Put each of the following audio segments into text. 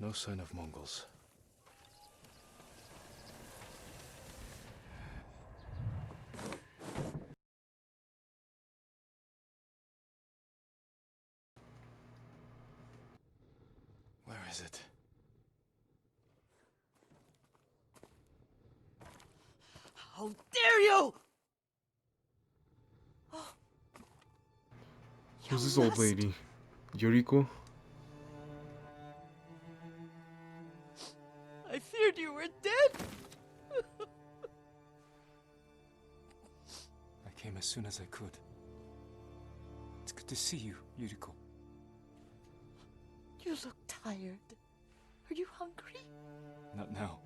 No sign of Mongols. Where is it? How dare you! Oh. Who's this old lady? Yoriko? I feared you were dead. I came as soon as I could. It's good to see you, Yuriko. You look tired. Are you hungry? Not now,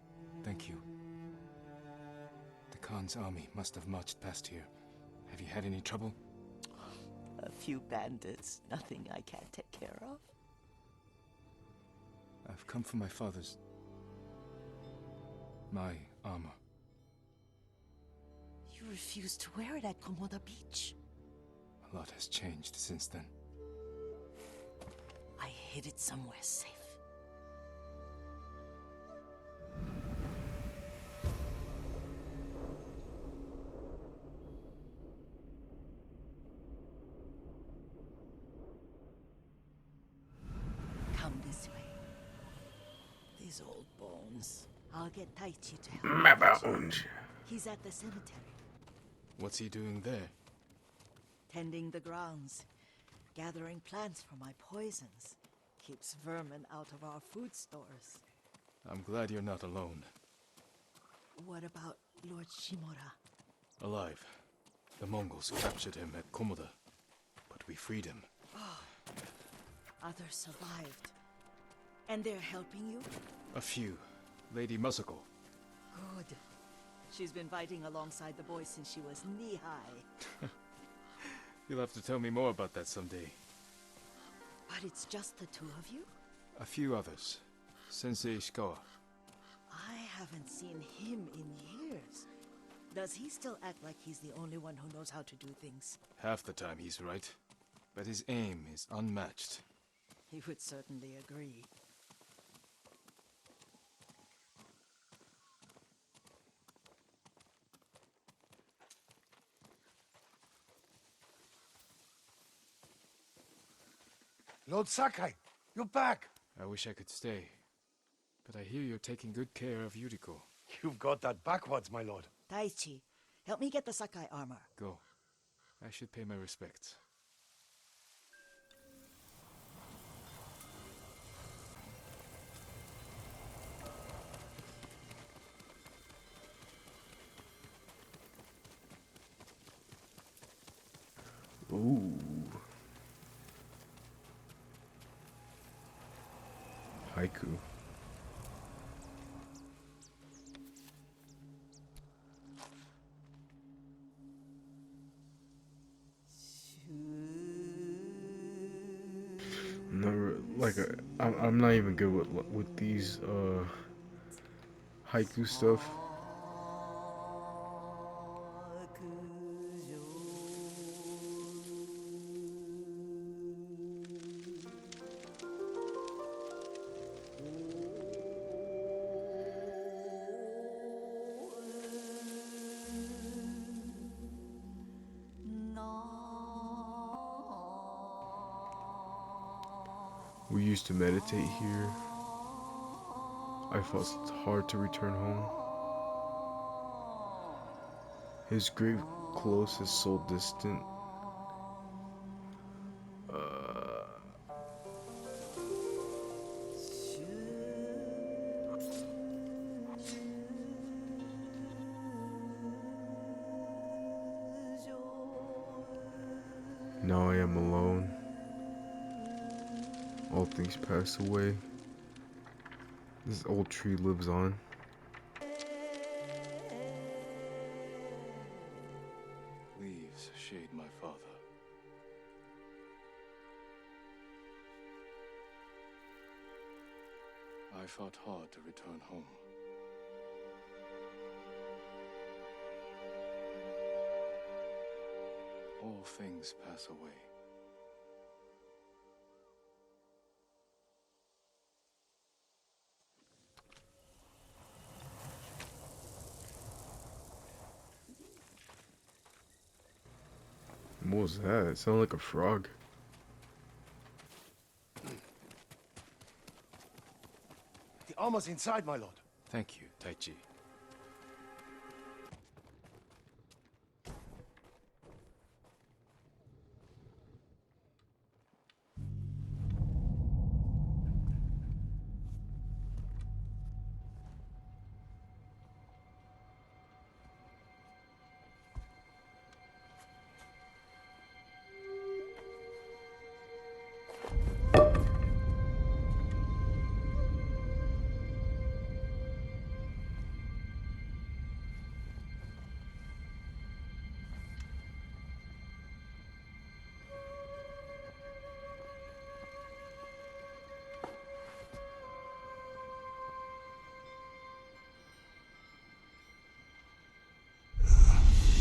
thank you. The Khan's army must have marched past here. Have you had any trouble? A few bandits. Nothing I can't take care of. I've come for my father's... my armor. You refused to wear it at Komoda Beach. A lot has changed since then. I hid it somewhere safe. Come this way. These old bones. I'll get Taichi to help. My bones. He's at the cemetery, What's he doing there? tending the grounds, gathering plants for my poisons. Keeps vermin out of our food stores. I'm glad you're not alone. What about Lord Shimura? Alive. The Mongols captured him at Komoda, but we freed him. Others survived. And they're helping you? A few. Lady Masako. Good. She's been fighting alongside the boys since she was knee-high. You'll have to tell me more about that someday. But it's just the two of you? A few others. Sensei Ishikawa. I haven't seen him in years. Does he still act like he's the only one who knows how to do things? Half the time he's right, but his aim is unmatched. He would certainly agree. Lord Sakai, you're back. I wish I could stay, but I hear you're taking good care of Yuriko. You've got that backwards, my lord. Taichi, help me get the Sakai armor. Go. I should pay my respects. Ooh. Haiku. Never like I'm not even good with these haiku stuff. We used to meditate here. I felt it's hard to return home. His grave close is so distant. Now I am alone. All things pass away. This old tree lives on. Leaves shade my father. I fought hard to return home. All things pass away. What was that? It sounded like a frog. The armor's inside, my lord. Thank you, Taichi.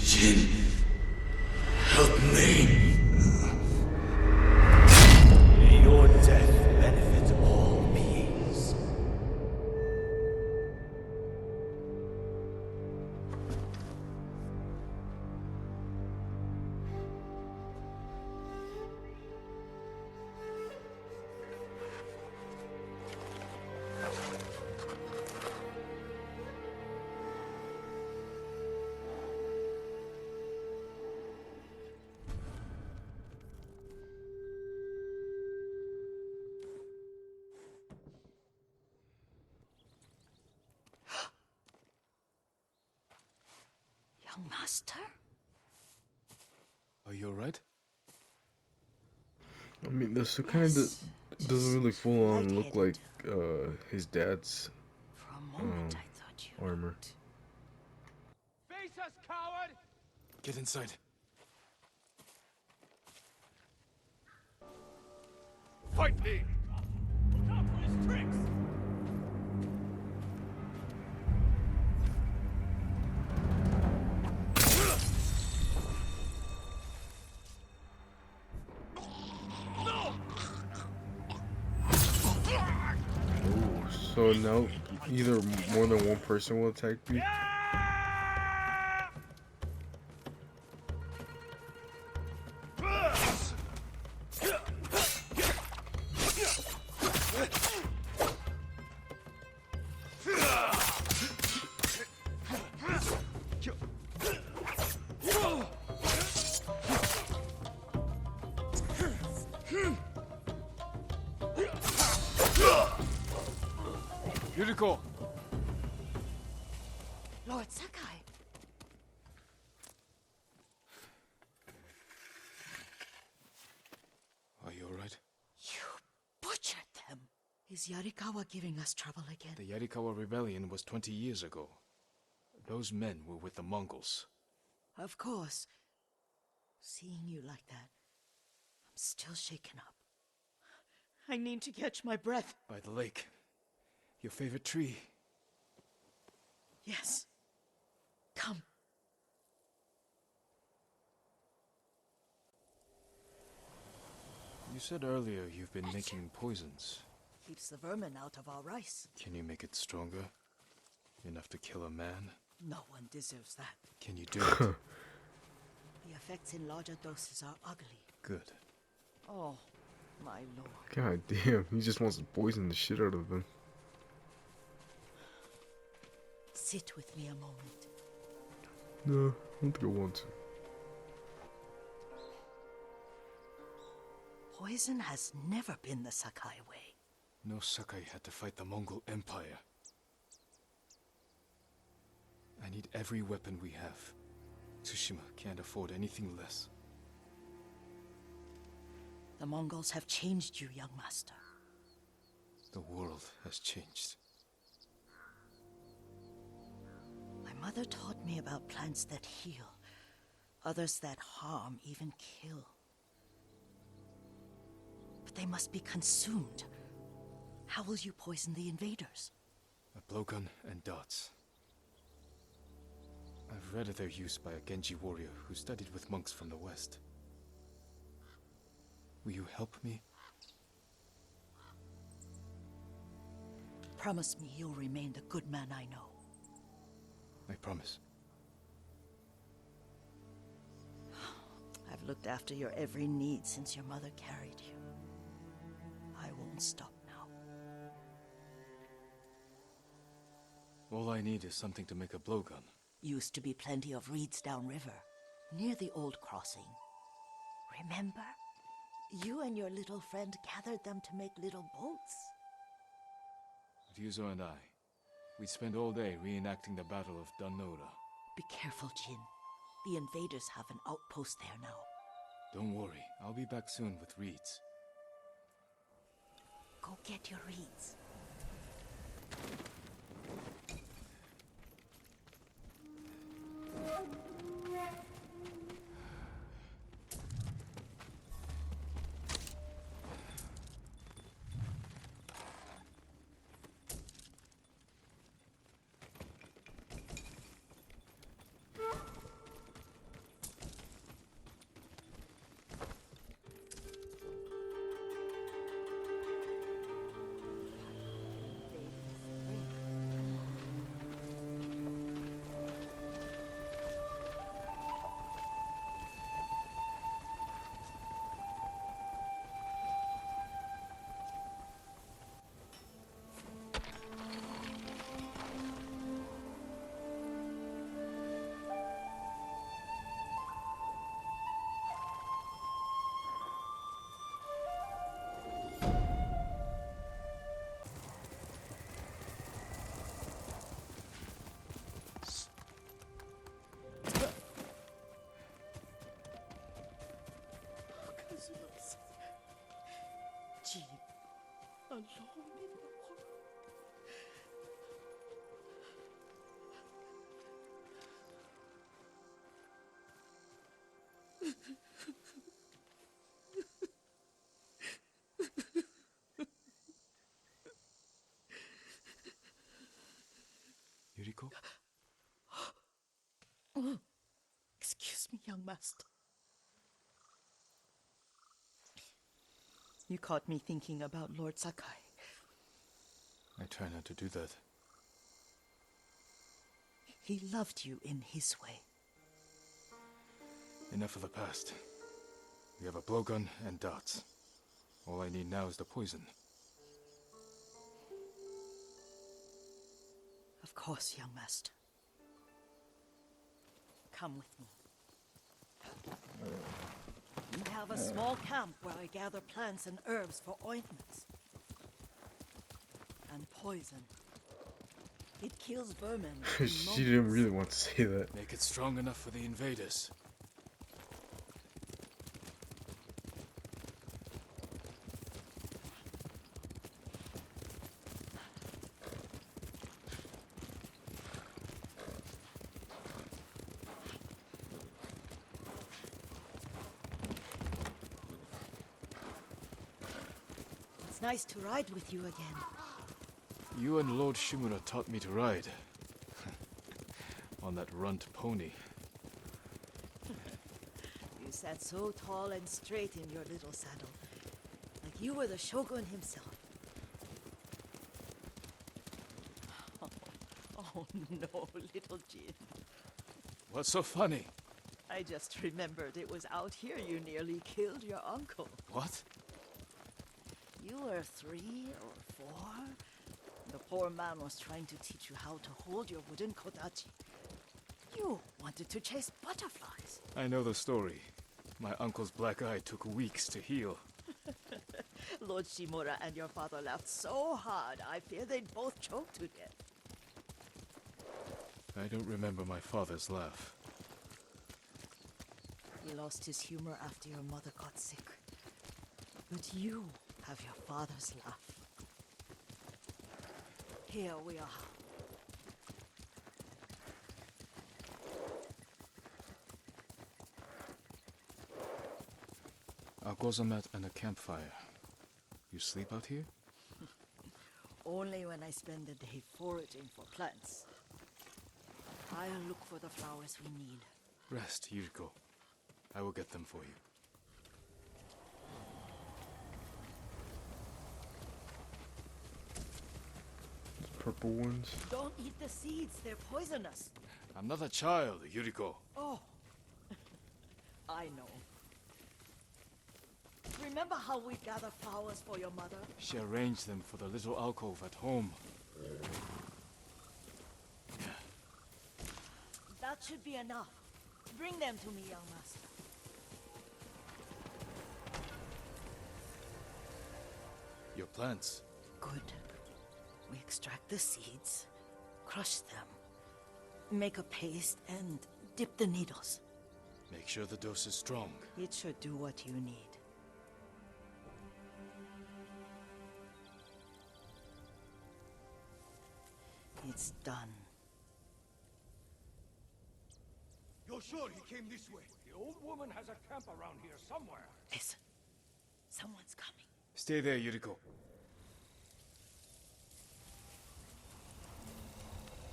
Jin, help me. May your death benefit all beings. Young master? Are you alright? I mean, this kind of Yes, doesn't really full on look like lightheaded. his dad's For a moment, I thought you armor. looked... Face us, coward! Get inside. Fight me! Look out for his tricks! Oh, so now either more than one person will attack you. Yuriko! Lord Sakai! Are you alright? You butchered them! Is Yarikawa giving us trouble again? The Yarikawa rebellion was 20 years ago. Those men were with the Mongols. Of course. Seeing you like that, I'm still shaken up. I need to catch my breath. By the lake. Your favorite tree. Yes. Come. You said earlier you've been making poisons. Keeps the vermin out of our rice. Can you make it stronger? Enough to kill a man? No one deserves that. Can you do it? The effects in larger doses are ugly. Good. Oh, my lord. God damn, he just wants to poison the shit out of them. Sit with me a moment. No, I don't think I want to. Poison has never been the Sakai way. No Sakai had to fight the Mongol Empire. I need every weapon we have. Tsushima can't afford anything less. The Mongols have changed you, young master. The world has changed. My mother taught me about plants that heal, others that harm, even kill. But they must be consumed. How will you poison the invaders? A blowgun and darts. I've read of their use by a Genji warrior who studied with monks from the west. Will you help me? Promise me you'll remain the good man I know. I promise. I've looked after your every need since your mother carried you. I won't stop now. All I need is something to make a blowgun. Used to be plenty of reeds downriver, near the old crossing. Remember? You and your little friend gathered them to make little boats. Ryuzo and I, we'd spend all day reenacting the Battle of Danora. Be careful, Jin. The invaders have an outpost there now. Don't worry, I'll be back soon with reeds. Go get your reeds. Jin, alone in the world. Yuriko? Excuse me, young master. You caught me thinking about Lord Sakai. I try not to do that. He loved you in his way. Enough of the past. We have a blowgun and darts. All I need now is the poison. Of course, young master. Come with me. We have a small camp where I gather plants and herbs for ointments. And poison. It kills vermin. in She didn't moments. really want to say that. Make it strong enough for the invaders. It's nice to ride with you again. You and Lord Shimura taught me to ride. On that runt pony. You sat so tall and straight in your little saddle. Like you were the shogun himself. Oh no, little Jin. What's so funny? I just remembered it was out here you nearly killed your uncle. What? You were 3 or 4. The poor man was trying to teach you how to hold your wooden kodachi. You wanted to chase butterflies. I know the story. My uncle's black eye took weeks to heal. Lord Shimura and your father laughed so hard, I fear they'd both choke to death. I don't remember my father's laugh. He lost his humor after your mother got sick. But you have your father's laugh. Here we are. A gozamat and a campfire. You sleep out here? Only when I spend the day foraging for plants. I'll look for the flowers we need. Rest, Yuriko. I will get them for you. Purple ones. Don't eat the seeds, they're poisonous. I'm not a child, Yuriko. Oh, I know. Remember how we gather flowers for your mother? She arranged them for the little alcove at home. That should be enough. Bring them to me, young master. Your plants. Good. We extract the seeds, crush them, make a paste, and dip the needles. Make sure the dose is strong. It should do what you need. It's done. You're sure he came this way? The old woman has a camp around here somewhere. Listen. Someone's coming. Stay there, Yuriko.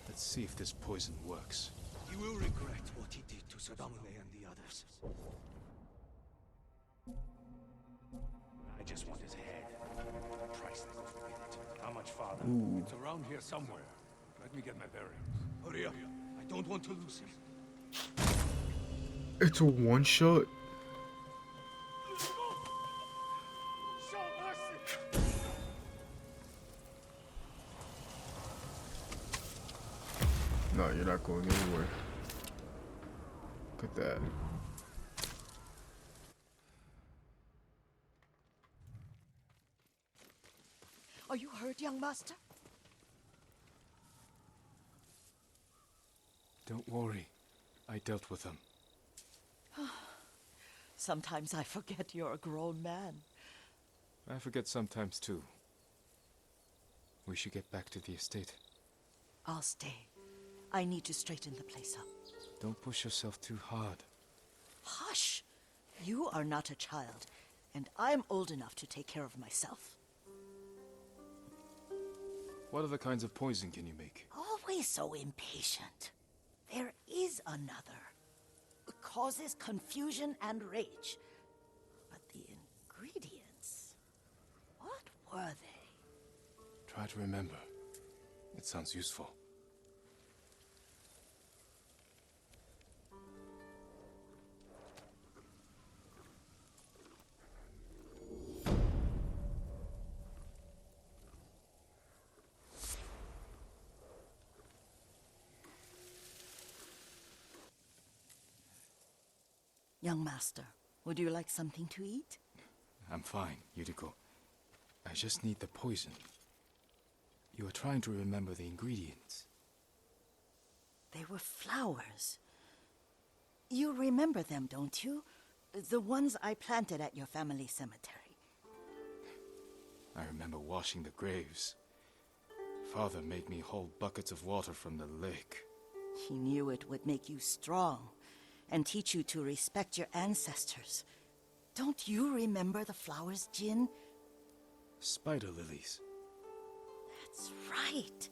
Let's see if this poison works. He will regret what he did to Sadamune and the others. I just want his head. Priceless with it. How much farther? It's around here somewhere. Let me get my bearings. Hurry up. I don't want to lose him. It's a one shot. Show mercy! No, you're not going anywhere. Look at that. Are you hurt, young master? Don't worry. I dealt with them. Sometimes I forget you're a grown man. I forget sometimes too. We should get back to the estate. I'll stay. I need to straighten the place up. Don't push yourself too hard. Hush! You are not a child, and I'm old enough to take care of myself. What other kinds of poison can you make? Always so impatient. There is another. It causes confusion and rage. But the ingredients... what were they? Try to remember. It sounds useful. Young master, would you like something to eat? I'm fine, Yuriko. I just need the poison. You are trying to remember the ingredients. They were flowers. You remember them, don't you? The ones I planted at your family cemetery. I remember washing the graves. Father made me hold buckets of water from the lake. He knew it would make you strong and teach you to respect your ancestors. Don't you remember the flowers, Jin? Spider lilies. That's right.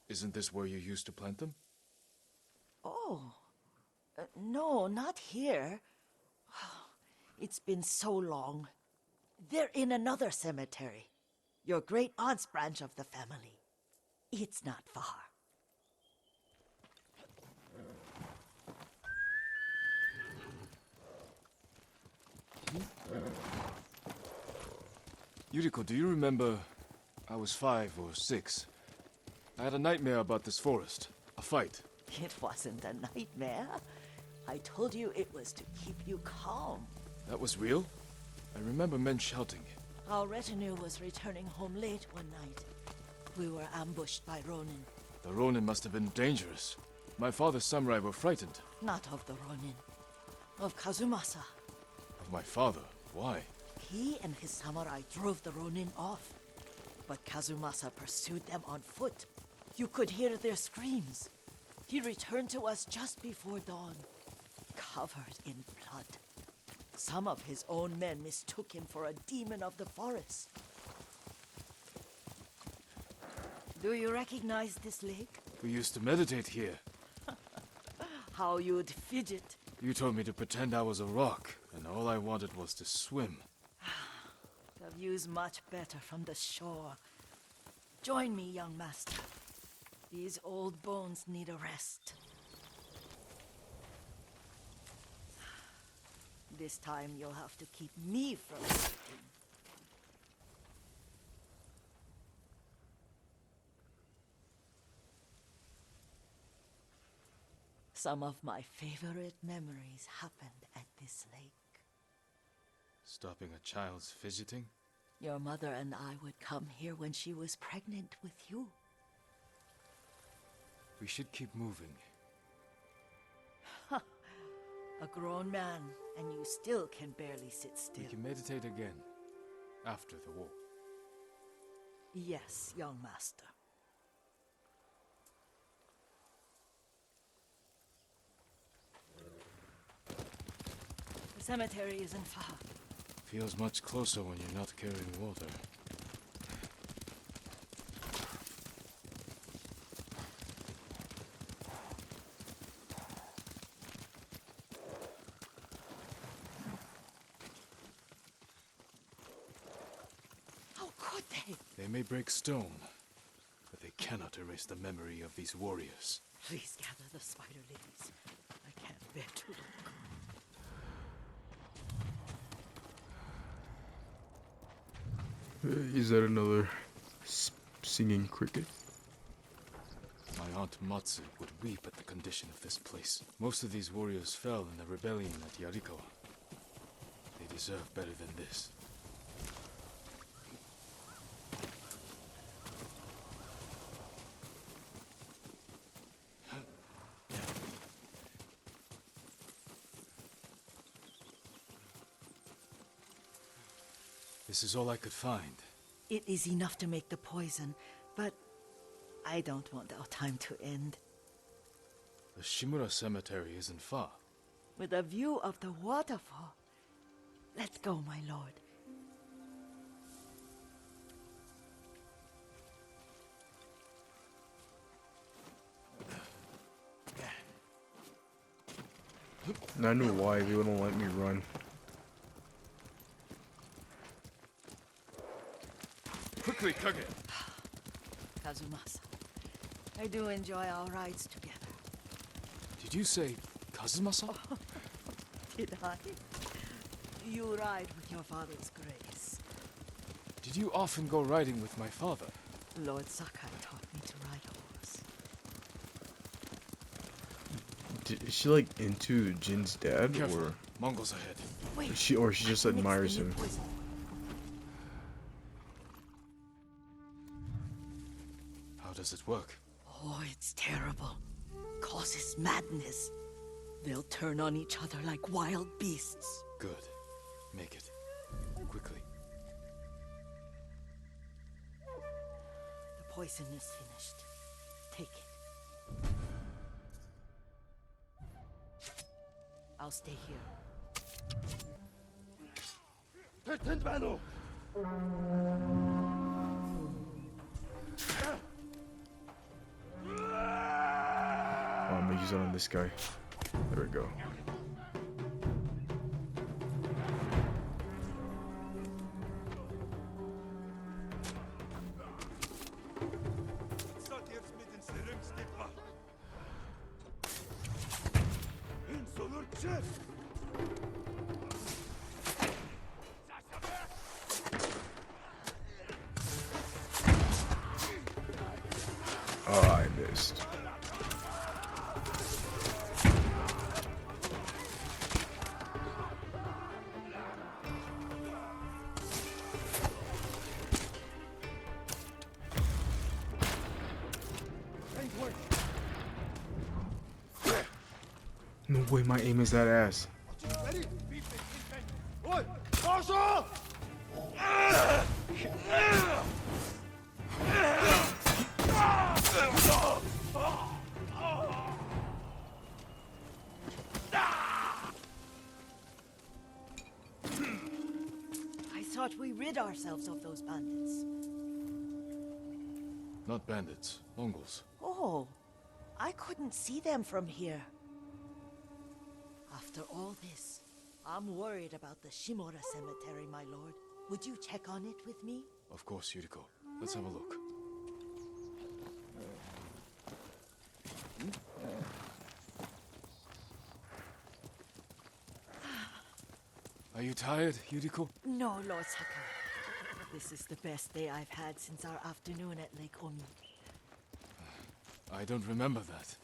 Isn't this where you used to plant them? Oh, no, not here. It's been so long. They're in another cemetery. Your great-aunt's branch of the family. It's not far. Yuriko, do you remember... I was 5 or 6. I had a nightmare about this forest. A fight. It wasn't a nightmare. I told you it was to keep you calm. That was real? I remember men shouting. Our retinue was returning home late one night. We were ambushed by Ronin. The Ronin must have been dangerous. My father's samurai were frightened. Not of the Ronin. Of Kazumasa. Of my father? Why? He and his samurai drove the Ronin off. But Kazumasa pursued them on foot. You could hear their screams. He returned to us just before dawn, covered in blood. Some of his own men mistook him for a demon of the forest. Do you recognize this lake? We used to meditate here. How you'd fidget. You told me to pretend I was a rock, and all I wanted was to swim. The view's much better from the shore. Join me, young master. These old bones need a rest. This time you'll have to keep me from sleeping. Some of my favorite memories happened at this lake. Stopping a child's fidgeting? Your mother and I would come here when she was pregnant with you. We should keep moving. A grown man, and you still can barely sit still. We can meditate again, after the war. Yes, young master. The cemetery isn't far. Feels much closer when you're not carrying water. How could they? They may break stone, but they cannot erase the memory of these warriors. Please gather the spider lilies. I can't bear to look. Is that another singing cricket? My aunt Matsu would weep at the condition of this place. Most of these warriors fell in the rebellion at Yarikawa. They deserve better than this. This is all I could find. It is enough to make the poison, but I don't want our time to end. The Shimura cemetery isn't far. With a view of the waterfall. Let's go, my lord. I know why they wouldn't let me run. Quickly, Kage! Kazumasa, I do enjoy our rides together. Did you say Kazumasa? Did I? You ride with your father's grace. Did you often go riding with my father? Lord Sakai taught me to ride a horse. Is she like into Jin's dad, Careful. or Mongols ahead. Wait, she just I mixed admires the new him? poison. How does it work? Oh, it's terrible. Causes madness. They'll turn on each other like wild beasts. Good. Make it. Quickly. The poison is finished. Take it. I'll stay here. Oh, I'm gonna use it on this guy. There we go. Oh, I missed. No way my aim is that ass. I thought we rid ourselves of those bandits. Not bandits. Mongols. Oh, I couldn't see them from here. After all this, I'm worried about the Shimura cemetery, my lord. Would you check on it with me? Of course, Yuriko. Let's have a look. tired, Yuriko? No, Lord Sakai. This is the best day I've had since our afternoon at Lake Omi. I don't remember that.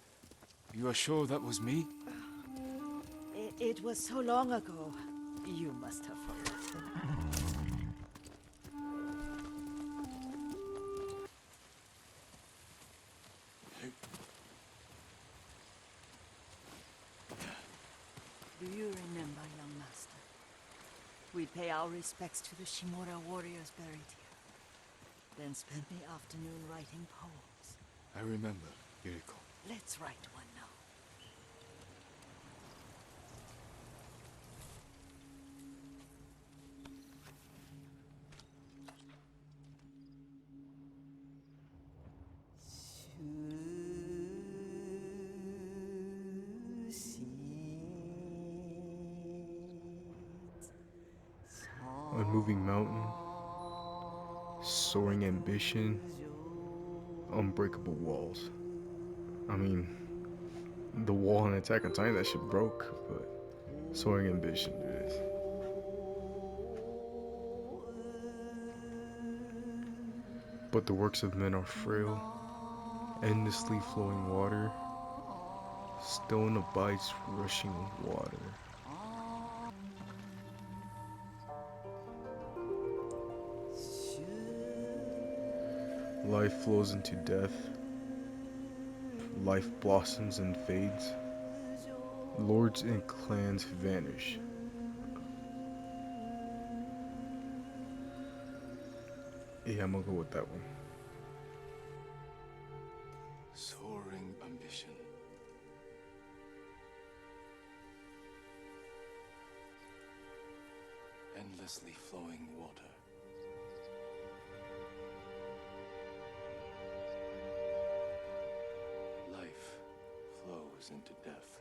You are sure that was me? It was so long ago. You must have forgotten. Do you remember, young master? We pay our respects to the Shimura warriors buried here, then spend the afternoon writing poems. I remember, Yuriko. Let's write one now. Unmoving mountain, soaring ambition, unbreakable walls. I mean, the wall in Attack on Titan, that shit broke, but soaring ambition it is. But the works of men are frail, endlessly flowing water, stone abides rushing water. Life flows into death. Life blossoms and fades. Lords and clans vanish. Yeah, I'm gonna go with that one. Soaring ambition. Endlessly flowing water. Life flows into death.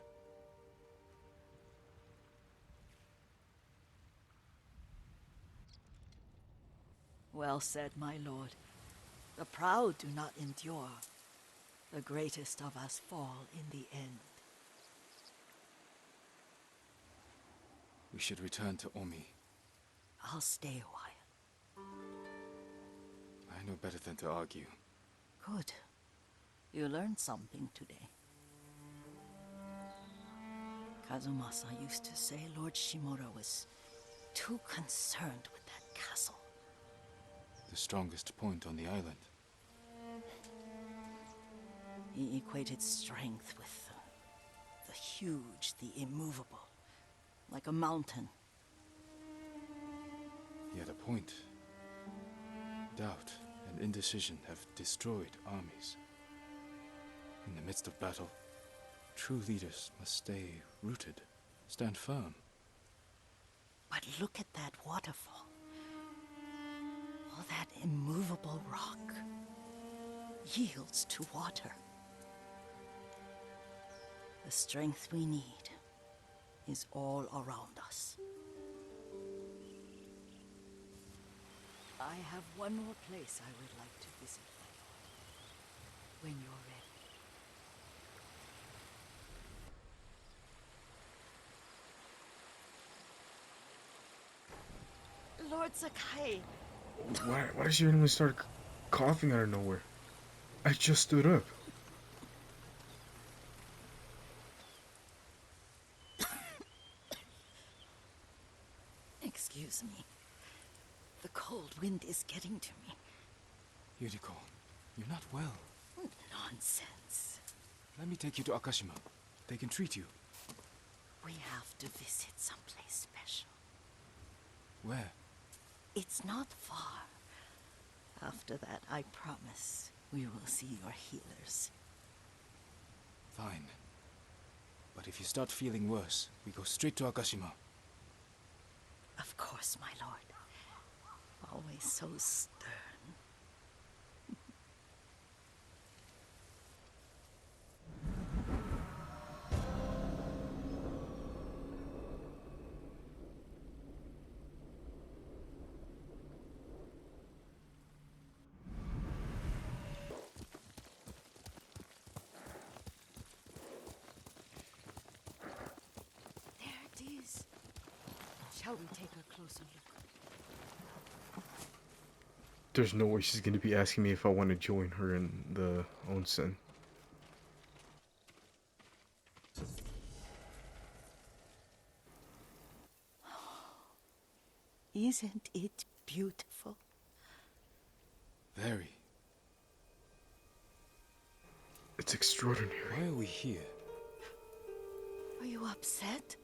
Well said, my lord. The proud do not endure. The greatest of us fall in the end. We should return to Omi. I'll stay a while. I know better than to argue. Good. You learned something today. Kazumasa used to say Lord Shimura was too concerned with that castle. The strongest point on the island. He equated strength with the huge, the immovable, like a mountain. He had a point. Doubt and indecision have destroyed armies. In the midst of battle, true leaders must stay rooted, stand firm. But look at that waterfall. All that immovable rock yields to water. The strength we need is all around us. I have one more place I would like to visit, my lord. When you're ready. Lord Sakai! Why does she randomly start coughing out of nowhere? I just stood up. Excuse me. The cold wind is getting to me. Yuriko, you're not well. Nonsense. Let me take you to Akashima. They can treat you. We have to visit someplace special. Where? It's not far. After that, I promise we will see your healers. Fine. But if you start feeling worse, we go straight to Akashima. Of course, my lord. Always so stern. There it is. Shall we take a closer look? There's no way she's gonna be asking me if I want to join her in the onsen. Isn't it beautiful? Very. It's extraordinary. Why are we here? Are you upset?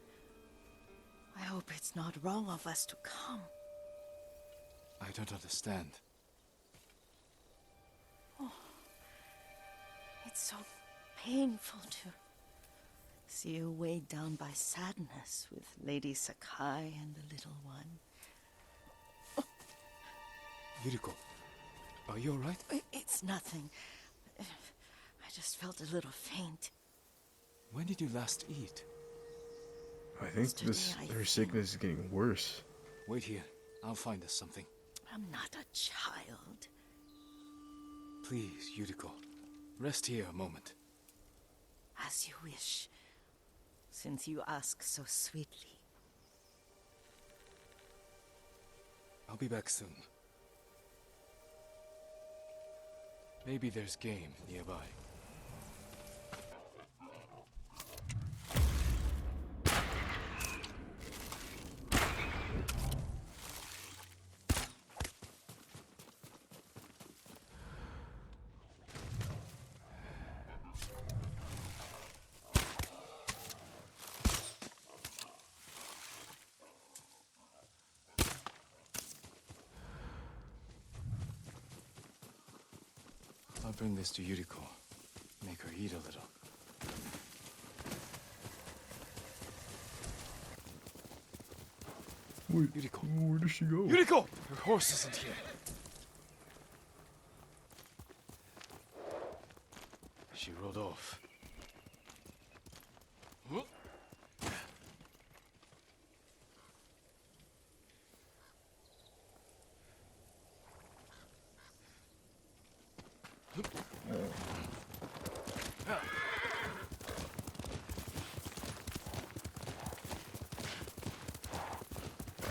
I hope it's not wrong of us to come. I don't understand. It's so painful to see you weighed down by sadness with Lady Sakai and the little one. Yuriko, are you alright? It's nothing. I just felt a little faint. When did you last eat? I think her sickness is getting worse. Wait here. I'll find us something. I'm not a child. Please, Yuriko. Rest here a moment. As you wish, since you ask so sweetly. I'll be back soon. Maybe there's game nearby. I'll bring this to Yuriko. Make her eat a little. Wait, Yuriko. where did she go? Yuriko! Her horse isn't here. She rode off.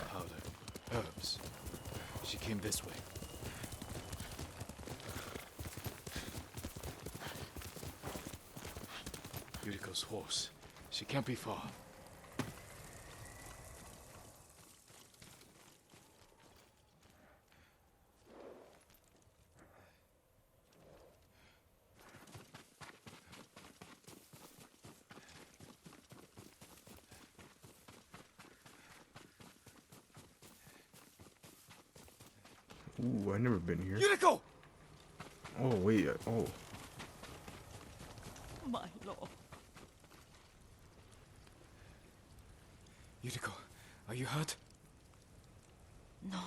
Powder, herbs. She came this way. Yuriko's horse. She can't be far. Ooh, I've never been here. Yuriko! Oh, wait. Oh. My lord. Yuriko, are you hurt? No.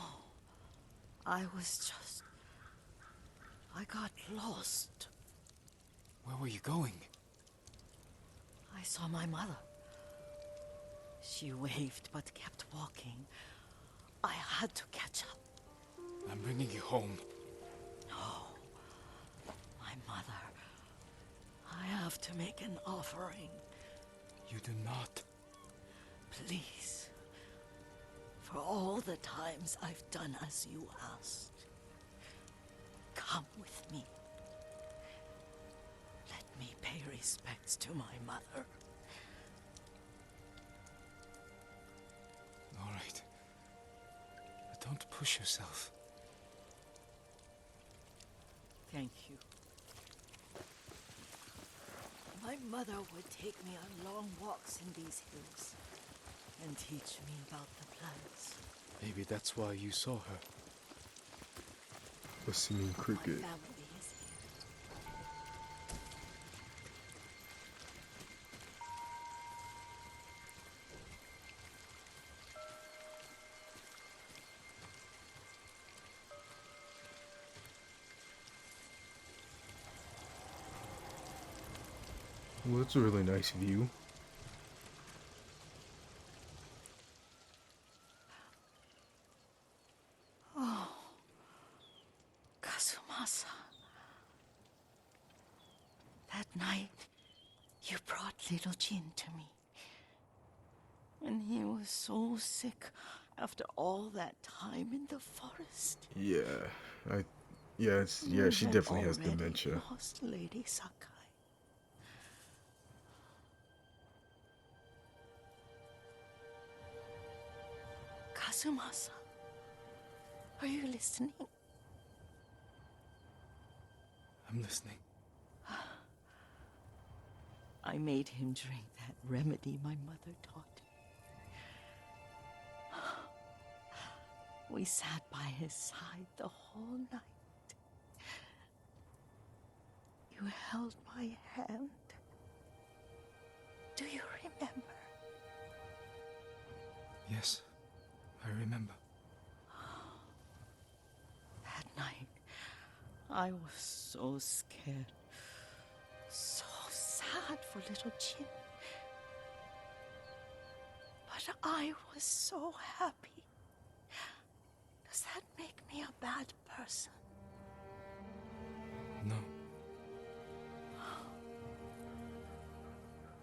I got lost. Where were you going? I saw my mother. She waved but kept walking. I had to catch up. I'm bringing you home. No. My mother. I have to make an offering. You do not. Please. For all the times I've done as you asked. Come with me. Let me pay respects to my mother. All right. But don't push yourself. Thank you. My mother would take me on long walks in these hills and teach me about the plants. Maybe that's why you saw her. The singing My cricket. family is here. Well, that's a really nice view. Kazumasa. That night, you brought little Jin to me. When he was so sick after all that time in the forest. Yeah, We she had definitely has already dementia. lost Lady Sakai. Kazumasa, are you listening? I'm listening. I made him drink that remedy my mother taught me. We sat by his side the whole night. You held my hand. Do you remember? Yes, I remember. That night, I was so scared. So sad for little Jin. But I was so happy. Does that make me a bad person? No.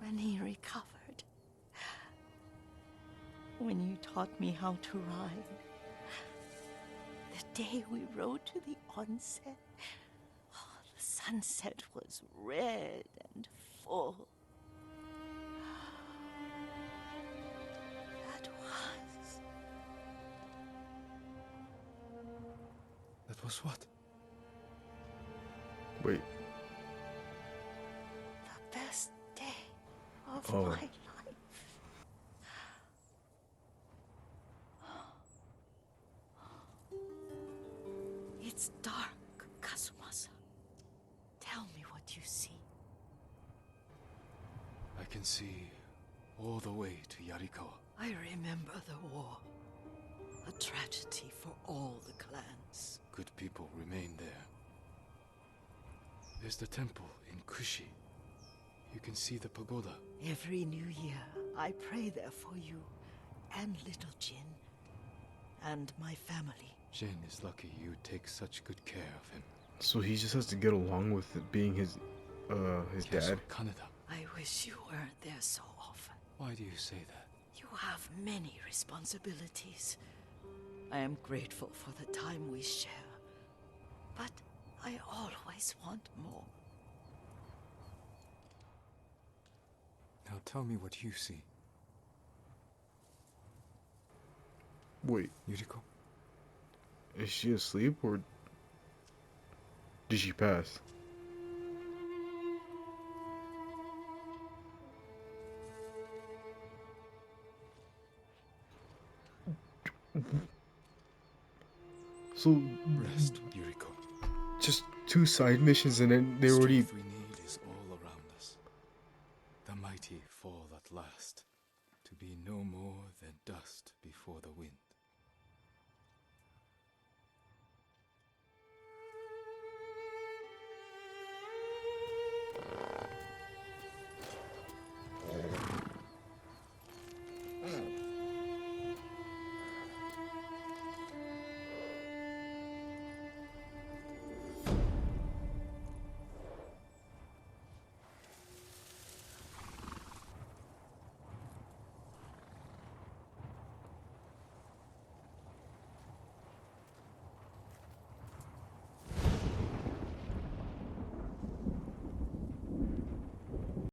When he recovered, when you taught me how to ride, the day we rode to the onsen, oh, the sunset was red and full. That was That was what? Wait. the best day of Oh. my life. It's dark, Kazumasa. Tell me what you see. I can see all the way to Yarikawa. I remember the war. A tragedy for all the clans. Good people remain there. There's the temple in Kushi. You can see the pagoda. Every new year, I pray there for you and little Jin and my family. Jin is lucky you take such good care of him. So he just has to get along with it being his dad. Kaneda. I wish you weren't there so often. Why do you say that? You have many responsibilities. I am grateful for the time we share, but I always want more. Now tell me what you see. Wait, Yuriko? is she asleep or did she pass? So Rest, Yuriko. just 2 side missions and then they The already. strength we need is all around us. The mighty fall at last, to be no more than dust before the wind.